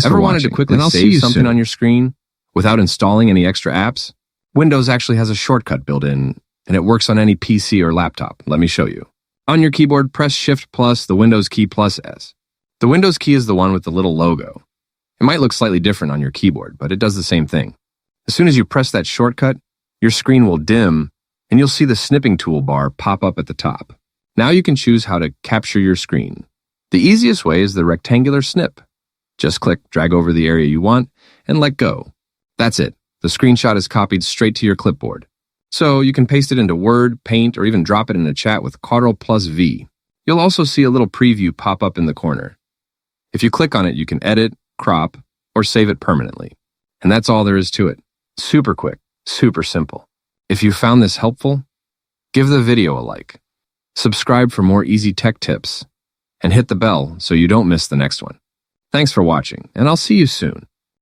Ever wanted to quickly save something on your screen without installing any extra apps? Windows actually has a shortcut built in, and it works on any PC or laptop. Let me show you. On your keyboard, press Shift plus the Windows key plus S. The Windows key is the one with the little logo. It might look slightly different on your keyboard, but it does the same thing. As soon as you press that shortcut, your screen will dim, and you'll see the snipping toolbar pop up at the top. Now you can choose how to capture your screen. The easiest way is the rectangular snip. Just click, drag over the area you want, and let go. That's it. The screenshot is copied straight to your clipboard. So you can paste it into Word, Paint, or even drop it in a chat with Ctrl+V. You'll also see a little preview pop up in the corner. If you click on it, you can edit, crop, or save it permanently. And that's all there is to it. Super quick, super simple. If you found this helpful, give the video a like. Subscribe for more easy tech tips, and hit the bell so you don't miss the next one. Thanks for watching, and I'll see you soon.